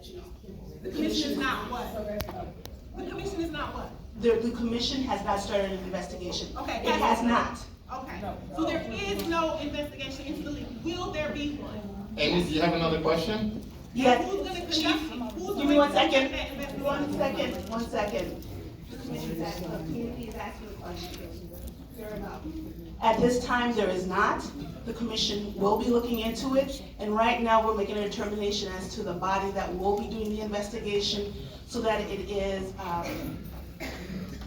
let you know. The commission is not what? The commission is not what? The commission has not started an investigation. Okay. It has not. Okay, so there is no investigation into the leak. Will there be one? Amy, do you have another question? Yes. Who's gonna conduct, who's Give me one gonna second. conduct that investigation? 1 second, 1 second. The commission is asking, the community is asking a question. Fair enough. At this time, there is not. The commission will be looking into it, and right now, we're making a determination as to the body that will be doing the investigation so that it is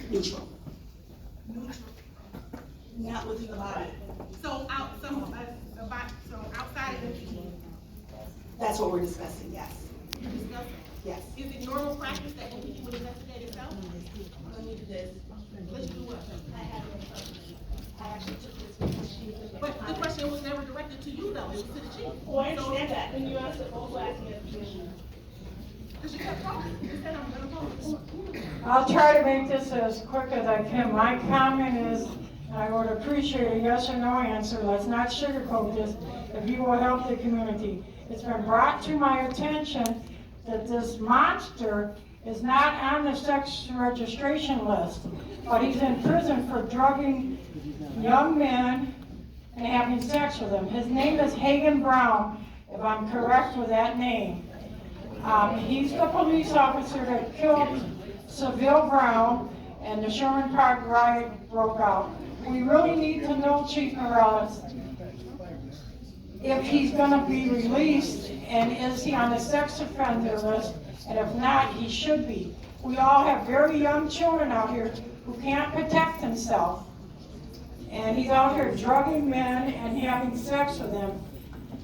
neutral. Not within the body. So outside of the That's what we're discussing, yes. discussion, Yes. is it normal practice that when people would investigate itself? Let me do this. Let you do what? I actually took this. But the question was never directed to you though, it was to the chief. Oh, I understand that. When you asked, also asking the commission. Because you kept talking, you said I'm gonna vote. I'll try to make this as quick as I can. My comment is, I would appreciate a yes or no answer. Let's not sugarcoat this. If you will help the community. It's been brought to my attention that this monster is not on the sex registration list, but he's in prison for drugging young men and having sex with them. His name is Hagen Brown, if I'm correct with that name. He's the police officer that killed Seville Brown and the Sherman Park riot broke out. We really need to know, Chief Morales, if he's gonna be released and is he on the sex offender list, and if not, he should be. We all have very young children out here who can't protect themselves. And he's out here drugging men and having sex with them.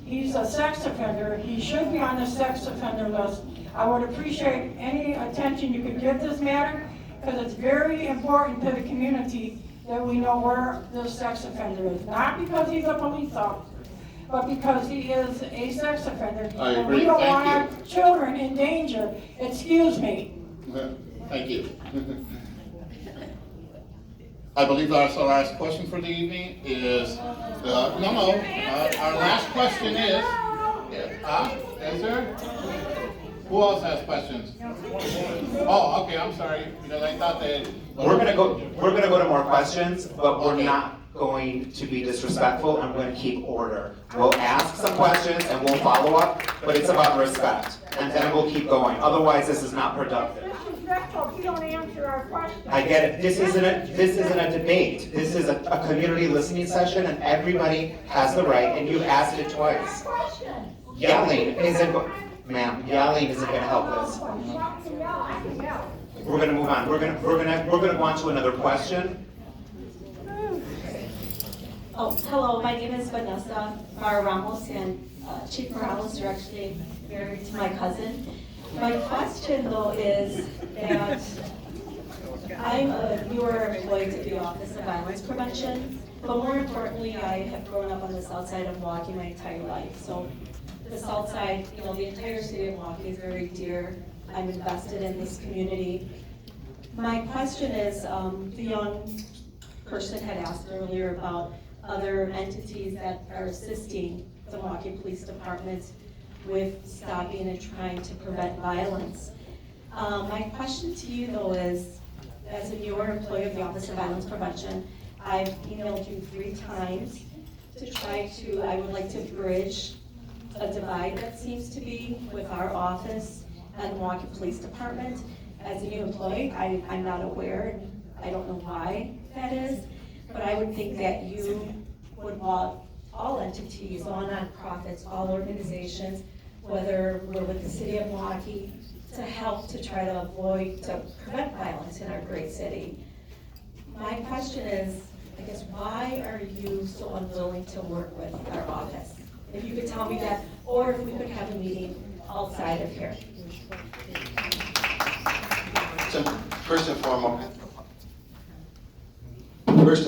He's a sex offender. He should be on the sex offender list. I would appreciate any attention you could give this matter, because it's very important to the community that we know where this sex offender is. Not because he's a police officer, but because he is a sex offender. I And agree. we don't Thank want you. our children in danger. Excuse me. Thank you. I believe that's our last question for the evening is, our last question is, is there? Who else has questions? Oh, okay, I'm sorry, because I thought that. We're gonna go to more questions, but we're not going to be disrespectful. I'm going to keep order. We'll ask some questions and we'll follow up, but it's about respect, and then we'll keep going. Otherwise, this is not productive. Disrespectful if you don't answer our questions. I get it. This isn't a debate. This is a community listening session, and everybody has the right. And you've asked it twice. Yelling isn't, ma'am. Yelling isn't going to help us. We're going to move on. We're going to go on to another question. Oh, hello, my name is Vanessa Mara Ramos, and Chief Morales, you're actually married to my cousin. My question though is that I'm a newer employee to the Office of Violence Prevention, but more importantly, I have grown up on the south side of Milwaukee my entire life. So the south side, the entire city of Milwaukee is very dear. I'm invested in this community. My question is, the young person had asked earlier about other entities that are assisting the Milwaukee Police Department with stopping and trying to prevent violence. My question to you though is, as a newer employee of the Office of Violence Prevention, I've emailed you 3 times to try to, I would like to bridge a divide that seems to be with our office and Milwaukee Police Department. As a new employee, I'm not aware, I don't know why that is, but I would think that you would want all entities, all nonprofits, all organizations, whether we're with the city of Milwaukee, to help to try to prevent violence in our great city. My question is, I guess, why are you so unwilling to work with our office? If you could tell me that, or if we could have a meeting outside of here. So first and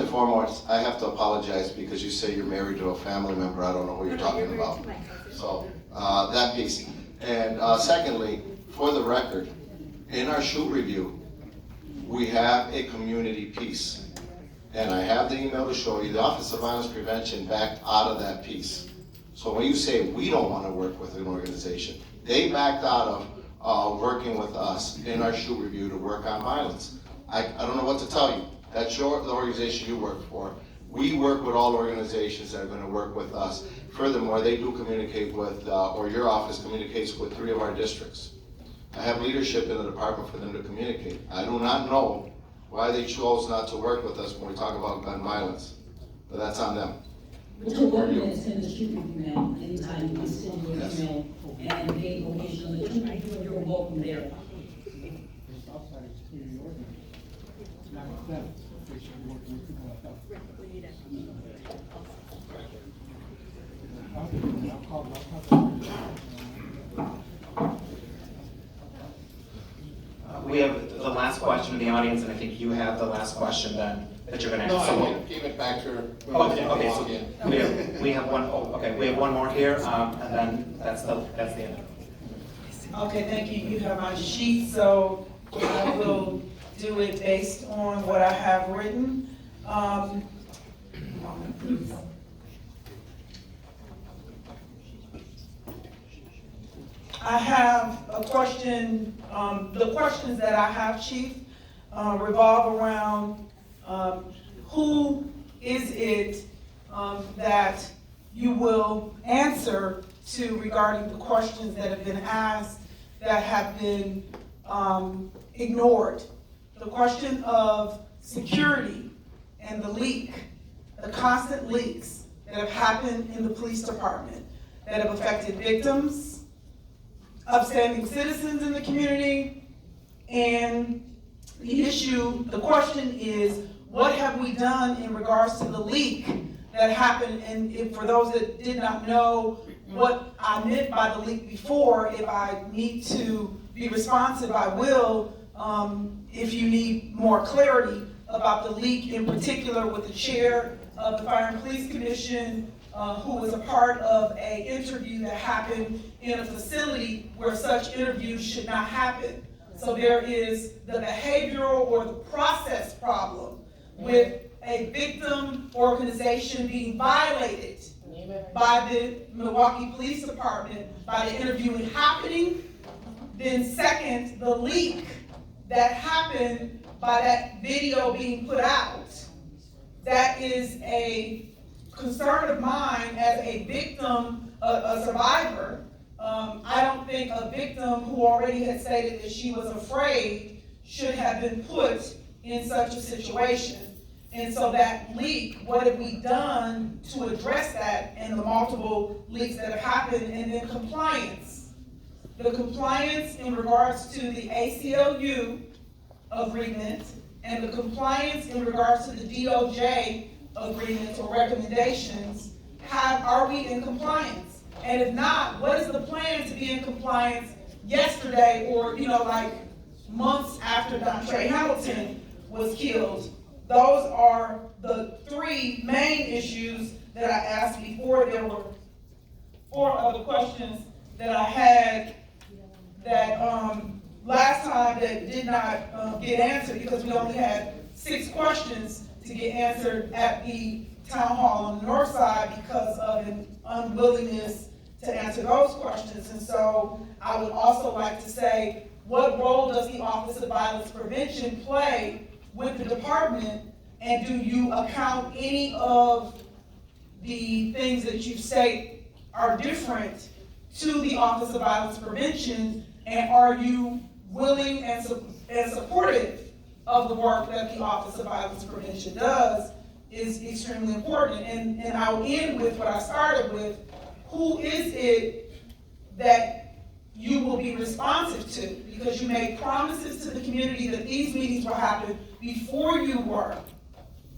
foremost, I have to apologize because you say you're married to a family member. I don't know who you're talking about. So that piece. And secondly, for the record, in our shoot review, we have a community piece. And I have the email to show you. The Office of Violence Prevention backed out of that piece. So when you say we don't want to work with an organization, they backed out of working with us in our shoot review to work on violence. I don't know what to tell you. That's the organization you work for. We work with all organizations that are gonna work with us. Furthermore, they do communicate with, or your office communicates with 3 of our districts. I have leadership in the department for them to communicate. I do not know why they chose not to work with us when we talk about gun violence, but that's on them. But you're welcome to send a shoot review now, anytime you can send your email and pay location on the shoot review, you're welcome there. We have the last question in the audience, and I think you have the last question then that you're gonna No, ask. I So will give it back to her. Okay, so we have one, okay, we have one more here, and then that's the end. Okay, thank you. You have my sheet, so I will do it based on what I have written. Please. I have a question, the questions that I have, Chief, revolve around who is it that you will answer to regarding the questions that have been asked that have been ignored. The question of security and the leak, the constant leaks that have happened in the police department that have affected victims, upstanding citizens in the community, and the question is, what have we done in regards to the leak that happened? And if, for those that did not know what I meant by the leak before, if I need to be responsive, I will, if you need more clarity about the leak in particular with the chair of the Fire and Police Commission, who was a part of an interview that happened in a facility where such interviews should not happen. So there is the behavioral or the process problem with a victim organization being violated by the Milwaukee Police Department by the interviewing happening. Then second, the leak that happened by that video being put out. That is a concern of mine as a victim, a survivor. I don't think a victim who already had stated that she was afraid should have been put in such a situation. And so that leak, what have we done to address that and the multiple leaks that have happened? And then compliance. The compliance in regards to the ACLU agreement and the compliance in regards to the DOJ agreements or recommendations, are we in compliance? And if not, what is the plan to be in compliance yesterday or, like months after Dontre Hamilton was killed? Those are the 3 main issues that I asked before. There were 4 other questions that I had that last time that did not get answered because we only had 6 questions to get answered at the town hall on the north side because of an unwillingness to answer those questions. And so I would also like to say, what role does the Office of Violence Prevention play with the department, and do you account any of the things that you say are different to the Office of Violence Prevention, and are you willing and supportive of the work that the Office of Violence Prevention does is extremely important. And I'll end with what I started with. Who is it that you will be responsive to? Because you made promises to the community that these meetings will happen before you were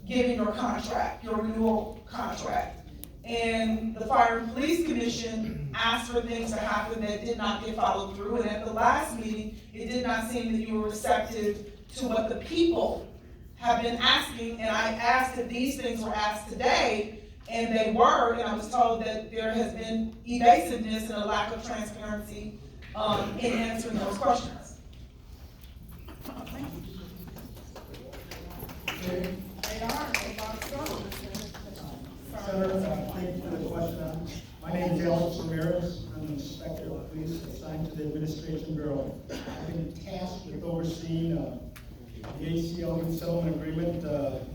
given your contract, your renewal contract. And the Fire and Police Commission asked for things to happen that did not get followed through. And at the last meeting, it did not seem that you were receptive to what the people have been asking. And I asked if these things were asked today, and they were, and I was told that there has been evasiveness and a lack of transparency in answering those questions. Senator, thank you for the question. My name is Alex Ramirez. I'm an inspector Police assigned to the Administration Bureau. I've been tasked with overseeing the ACLU settlement agreement,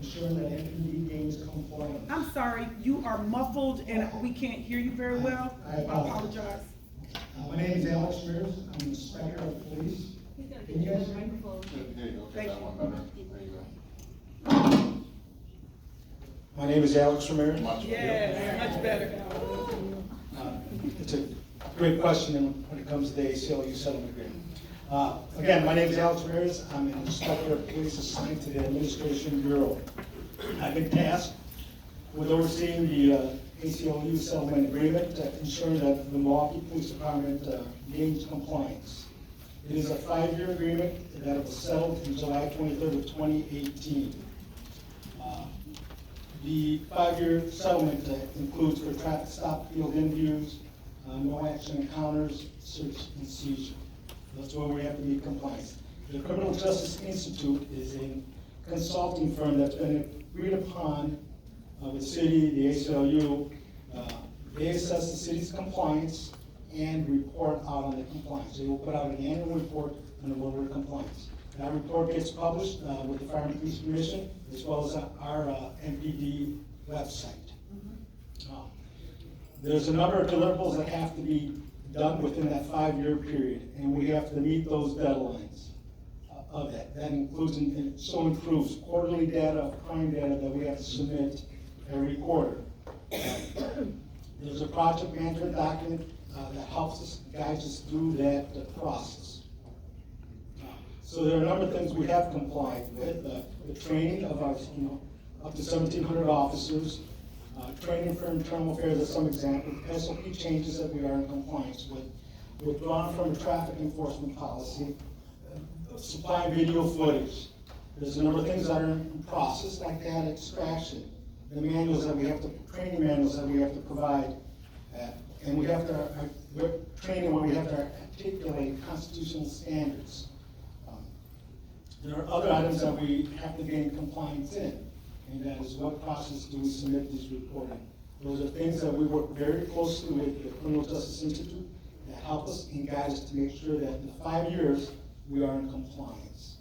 ensuring that NPD gains compliance. I'm sorry, you are muffled and we can't hear you very well. I I apologize. My name is Alex Mears. I'm the Inspector of Police. Can you guys hear me? Here you go, get that one better. There you go. My name is Alex Ramirez. Yes, much better. It's a great question when it comes to the ACLU settlement agreement. Again, my name is Alex Ramirez. I'm an Inspector of Police assigned to the Administration Bureau. I've been tasked with overseeing the ACLU settlement agreement, ensuring that the Milwaukee Police Department gains compliance. It is a 5-year agreement that was settled in July 23rd of 2018. The 5-year settlement includes for traffic stop, field interviews, no action encounters, search and seizure. That's where we have to meet compliance. The Criminal Justice Institute is a consulting firm that's been agreed upon with the city, the ACLU. They assess the city's compliance and report out on the compliance. They will put out an annual report on the level of compliance. That report gets published with the Fire and Police Commission as well as our MPD website. There's a number of deliverables that have to be done within that 5-year period, and we have to meet those deadlines of that. That includes and so improves quarterly data, crime data that we have to submit every quarter. There's a project management document that helps us, guides us through that process. So there are a number of things we have complied with. The training of our, up to 1,700 officers, training for internal affairs as some example, SOP changes that we are in compliance with, withdrawn from a traffic enforcement policy, supplying video footage. There's a number of things that are in process, like data extraction, the manuals that we have to, training manuals that we have to provide, and we have to, we're training where we have to articulate constitutional standards. There are other items that we have to gain compliance in, and that is what process do we submit this reporting. Those are things that we work very closely with the Criminal Justice Institute that help us and guide us to make sure that in the 5 years we are in compliance.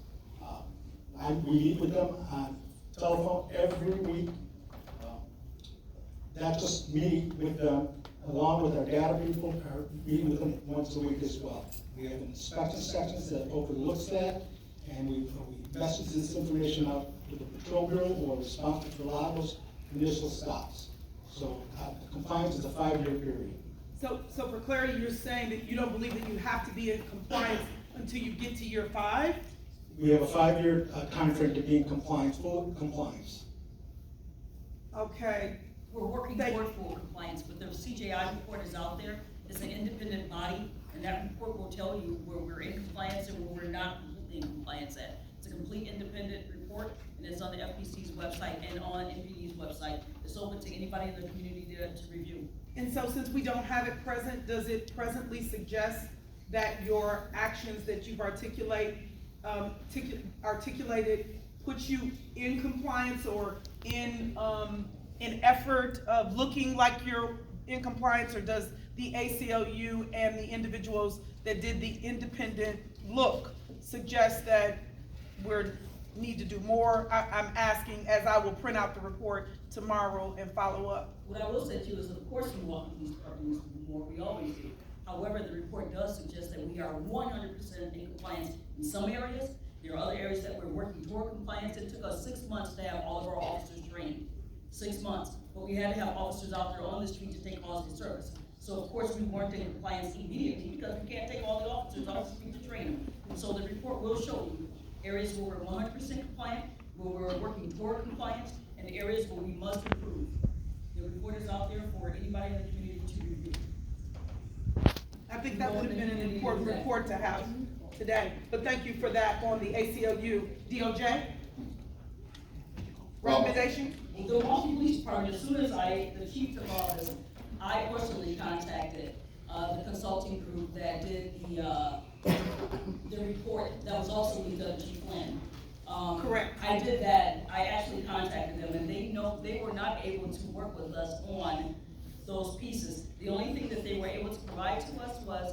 We meet with them on telephone every week. Not just meet with them, along with our data people, are meeting with them once a week as well. We have inspection sections that overlooks that, and we message this information out to the Patrol Bureau or responsible for a lot of those initial stops. So compliance is a 5-year period. So for clarity, you're saying that you don't believe that you have to be in compliance until you get to year 5? We have a 5-year time frame to be in compliance, full compliance. Okay. We're working toward full compliance, but the CJI report is out there. It's an independent body, and that report will tell you where we're in compliance and where we're not completely in compliance at. It's a complete independent report, and it's on the FPC's website and on MPD's website. It's open to anybody in the community to review. And so since we don't have it present, does it presently suggest that your actions that you've articulated put you in compliance or in effort of looking like you're in compliance, or does the ACLU and the individuals that did the independent look suggest that we need to do more? I'm asking, as I will print out the report tomorrow and follow up. What I will say to you is, of course, Milwaukee Police Department needs to do more. We always do. However, the report does suggest that we are 100% in compliance in some areas. There are other areas that we're working toward compliance. It took us 6 months to have all of our officers trained. 6 months. But we had to have officers out there on the street to take calls for service. So of course we weren't in compliance immediately because we can't take all the officers off the street to train them. And so the report will show you areas where we're 100% compliant, where we're working toward compliance, and the areas where we must improve. The report is out there for anybody in the community to review. I think that would have been an important report to have today, but thank you for that on the ACLU. DOJ? Recommendation? The Milwaukee Police Department, as soon as the chief took office, I personally contacted the consulting group that did the report that was also lead up to Chief Lynn. Correct. I did that. I actually contacted them, and they were not able to work with us on those pieces. The only thing that they were able to provide to us was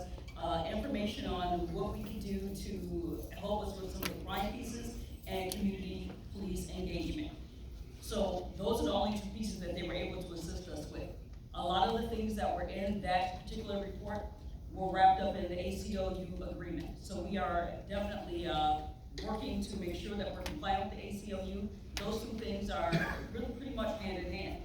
information on what we can do to help us with some of the crime pieces and community police engagement. So those are the only two pieces that they were able to assist us with. A lot of the things that were in that particular report were wrapped up in the ACLU agreement. So we are definitely working to make sure that we're compliant with the ACLU. Those two things are really pretty much hand in hand.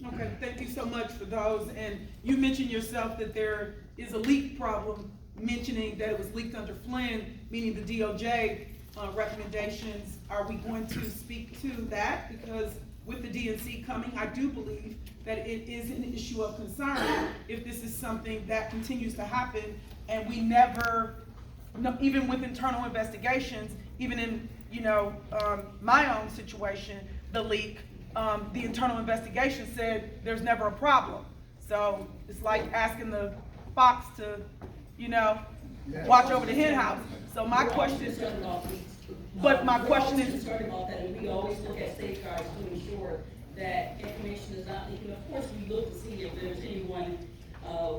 Okay, thank you so much for those. And you mentioned yourself that there is a leak problem, mentioning that it was leaked under Flynn, meaning the DOJ recommendations. Are we going to speak to that? Because with the DNC coming, I do believe that it is an issue of concern if this is something that continues to happen and we never, even with internal investigations, even in, my own situation, the leak, the internal investigation said there's never a problem. So it's like asking the fox to, watch over the hen house. So my question is, but my question is, concerned about that, and we always look at safeguards to ensure that information is not leaking. Of course, we look to see if there's anyone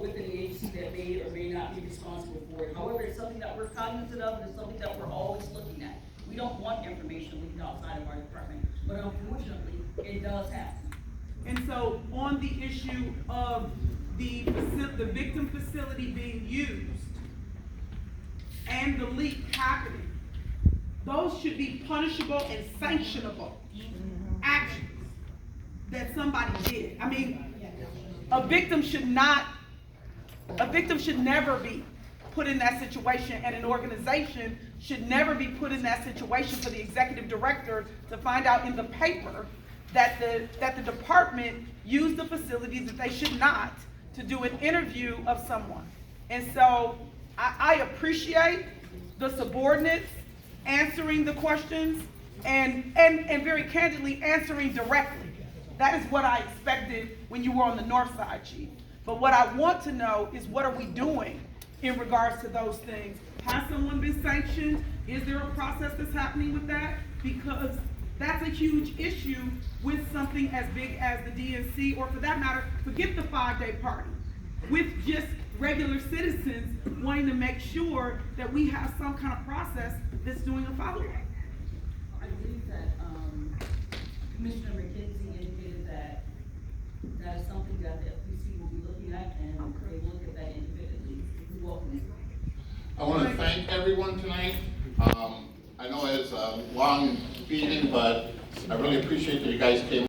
within the agency that may or may not be responsible for it. However, it's something that we're cognizant of, and it's something that we're always looking at. We don't want information leaked outside of our department, but unfortunately, it does happen. and so on the issue of the victim facility being used and the leak happening, those should be punishable and sanctionable actions that somebody did. I mean, a victim should never be put in that situation, and an organization should never be put in that situation for the executive director to find out in the paper that the department used the facilities that they should not to do an interview of someone. And so I appreciate the subordinates answering the questions and very candidly answering directly. That is what I expected when you were on the north side, Chief. But what I want to know is, what are we doing in regards to those things? Has someone been sanctioned? Is there a process that's happening with that? Because that's a huge issue with something as big as the DNC, or for that matter, forget the 5-day party, with just regular citizens wanting to make sure that we have some kind of process that's doing a follow-up. I believe that Commissioner McKenzie indicated that that is something that the FPC will be looking at, and they will look at that individually. We welcome it. I want to thank everyone tonight. I know it's a long meeting, but I really appreciate that you guys came